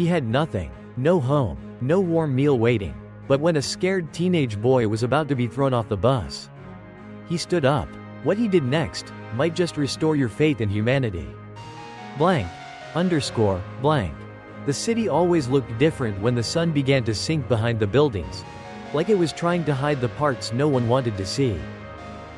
He had nothing. No home, no warm meal waiting. But when a scared teenage boy was about to be thrown off the bus, he stood up. What he did next might just restore your faith in humanity. Blank. Underscore, blank. The city always looked different when the sun began to sink behind the buildings, like it was trying to hide the parts no one wanted to see.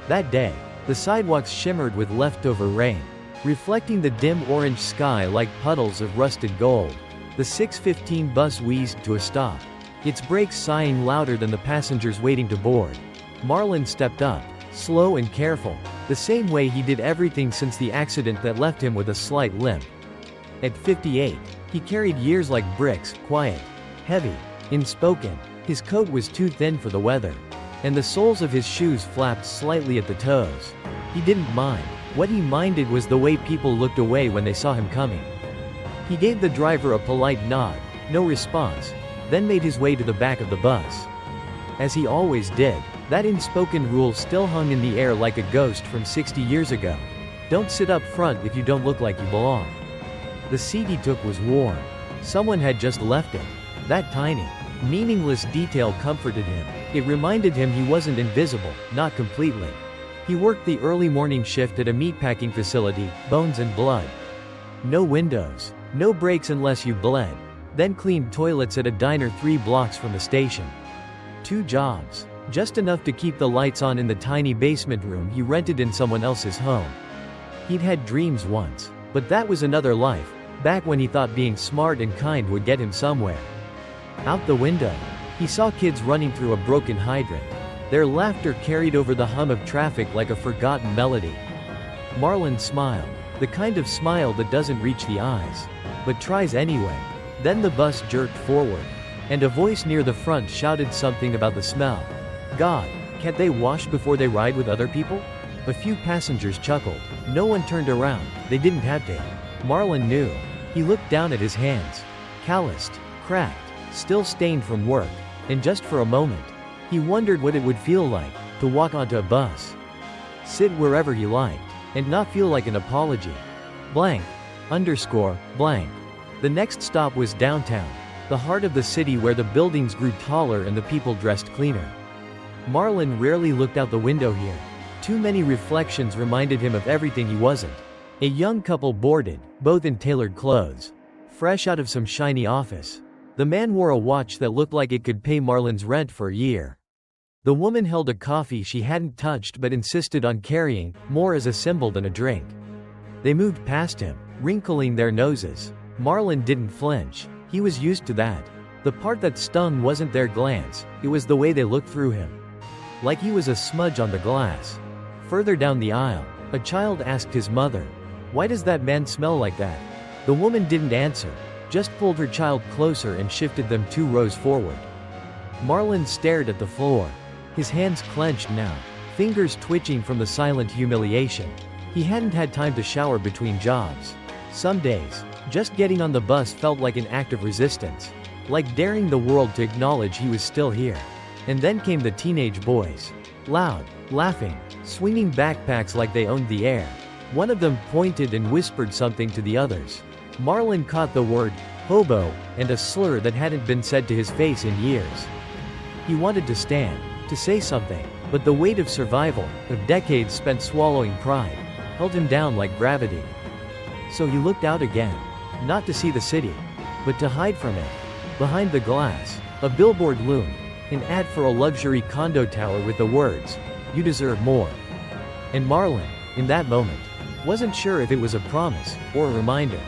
That day, the sidewalks shimmered with leftover rain, reflecting the dim orange sky like puddles of rusted gold. The 6:15 bus wheezed to a stop, its brakes sighing louder than the passengers waiting to board. Marlon stepped up, slow and careful, the same way he did everything since the accident that left him with a slight limp. At 58, he carried years like bricks, quiet, heavy, unspoken. His coat was too thin for the weather, and the soles of his shoes flapped slightly at the toes. He didn't mind. What he minded was the way people looked away when they saw him coming. He gave the driver a polite nod, no response, then made his way to the back of the bus. As he always did, that unspoken rule still hung in the air like a ghost from 60 years ago. Don't sit up front if you don't look like you belong. The seat he took was warm. Someone had just left it. That tiny, meaningless detail comforted him. It reminded him he wasn't invisible, not completely. He worked the early morning shift at a meatpacking facility, bones and blood. No windows, no breaks unless you bled. Then cleaned toilets at a diner 3 blocks from the station. 2 jobs, just enough to keep the lights on in the tiny basement room he rented in someone else's home. He'd had dreams once, but that was another life, back when he thought being smart and kind would get him somewhere. Out the window, he saw kids running through a broken hydrant. Their laughter carried over the hum of traffic like a forgotten melody. Marlon smiled, the kind of smile that doesn't reach the eyes, but tries anyway. Then the bus jerked forward, and a voice near the front shouted something about the smell. God, can't they wash before they ride with other people? A few passengers chuckled. No one turned around, they didn't have to. Marlon knew. He looked down at his hands. Calloused, cracked, still stained from work, and just for a moment, he wondered what it would feel like to walk onto a bus, sit wherever he liked, and not feel like an apology. Blank. Underscore, blank. The next stop was downtown, the heart of the city where the buildings grew taller and the people dressed cleaner. Marlon rarely looked out the window here. Too many reflections reminded him of everything he wasn't. A young couple boarded, both in tailored clothes, fresh out of some shiny office. The man wore a watch that looked like it could pay Marlon's rent for a year. The woman held a coffee she hadn't touched but insisted on carrying, more as a symbol than a drink. They moved past him, wrinkling their noses. Marlon didn't flinch. He was used to that. The part that stung wasn't their glance, it was the way they looked through him. Like he was a smudge on the glass. Further down the aisle, a child asked his mother, "Why does that man smell like that?" The woman didn't answer, just pulled her child closer and shifted them 2 rows forward. Marlon stared at the floor. His hands clenched now, fingers twitching from the silent humiliation. He hadn't had time to shower between jobs. Some days, just getting on the bus felt like an act of resistance, like daring the world to acknowledge he was still here. And then came the teenage boys. Loud, laughing, swinging backpacks like they owned the air. One of them pointed and whispered something to the others. Marlon caught the word, hobo, and a slur that hadn't been said to his face in years. He wanted to stand, to say something, but the weight of survival, of decades spent swallowing pride, held him down like gravity. So he looked out again, not to see the city, but to hide from it. Behind the glass, a billboard loomed, an ad for a luxury condo tower with the words, "You deserve more." And Marlon, in that moment, wasn't sure if it was a promise, or a reminder.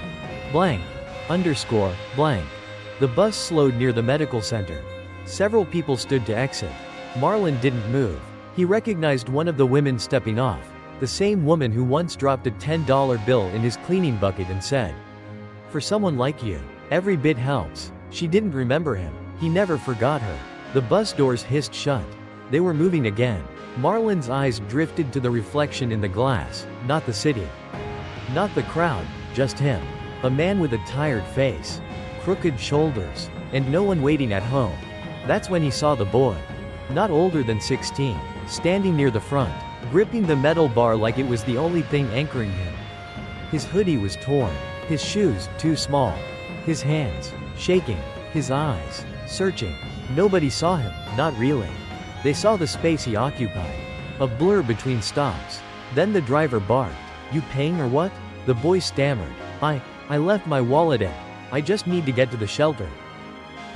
Blank. Underscore, blank. The bus slowed near the medical center. Several people stood to exit. Marlon didn't move. He recognized one of the women stepping off, the same woman who once dropped a $10 bill in his cleaning bucket and said, "For someone like you, every bit helps." She didn't remember him. He never forgot her. The bus doors hissed shut. They were moving again. Marlon's eyes drifted to the reflection in the glass, not the city. Not the crowd, just him. A man with a tired face, crooked shoulders, and no one waiting at home. That's when he saw the boy. Not older than 16, standing near the front, gripping the metal bar like it was the only thing anchoring him. His hoodie was torn, his shoes too small, his hands shaking, his eyes searching. Nobody saw him, not really. They saw the space he occupied. A blur between stops. Then the driver barked. "You paying or what?" The boy stammered. I left my wallet at. I just need to get to the shelter."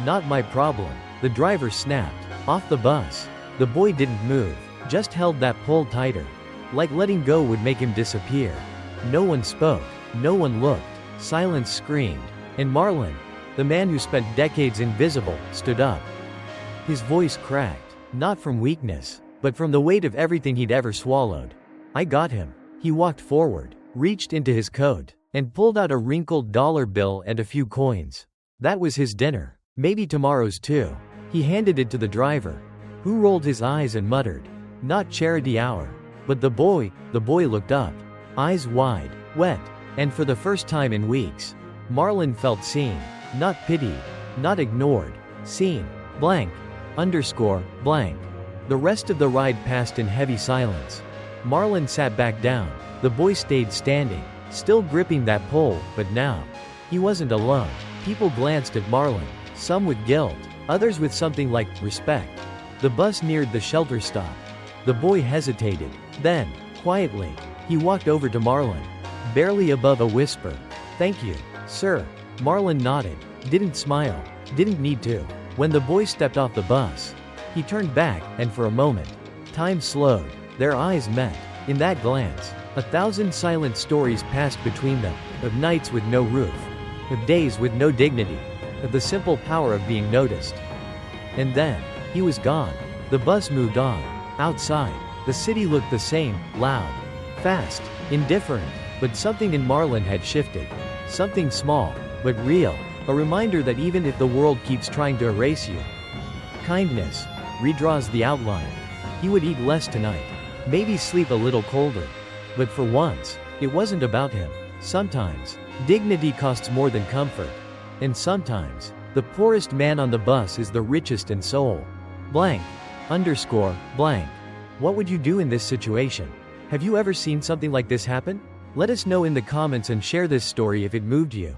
"Not my problem," the driver snapped. Off the bus. The boy didn't move, just held that pole tighter. Like letting go would make him disappear. No one spoke. No one looked. Silence screamed. And Marlon, the man who spent decades invisible, stood up. His voice cracked. Not from weakness, but from the weight of everything he'd ever swallowed. "I got him." He walked forward, reached into his coat, and pulled out a wrinkled dollar bill and a few coins. That was his dinner. Maybe tomorrow's too. He handed it to the driver, who rolled his eyes and muttered, "Not charity hour." But the boy looked up. Eyes wide, wet, and for the first time in weeks, Marlon felt seen. Not pitied, not ignored. Seen. Blank. Underscore, blank. The rest of the ride passed in heavy silence. Marlon sat back down. The boy stayed standing, still gripping that pole, but now, he wasn't alone. People glanced at Marlon, some with guilt, others with something like respect. The bus neared the shelter stop. The boy hesitated. Then, quietly, he walked over to Marlon. Barely above a whisper. "Thank you, sir." Marlon nodded. Didn't smile. Didn't need to. When the boy stepped off the bus, he turned back, and for a moment, time slowed. Their eyes met. In that glance, 1,000 silent stories passed between them, of nights with no roof, of days with no dignity, of the simple power of being noticed. And then, he was gone. The bus moved on. Outside, the city looked the same, loud, fast, indifferent, but something in Marlon had shifted. Something small, but real. A reminder that even if the world keeps trying to erase you, kindness redraws the outline. He would eat less tonight. Maybe sleep a little colder. But for once, it wasn't about him. Sometimes, dignity costs more than comfort. And sometimes, the poorest man on the bus is the richest in soul. Blank. Underscore, blank. What would you do in this situation? Have you ever seen something like this happen? Let us know in the comments and share this story if it moved you.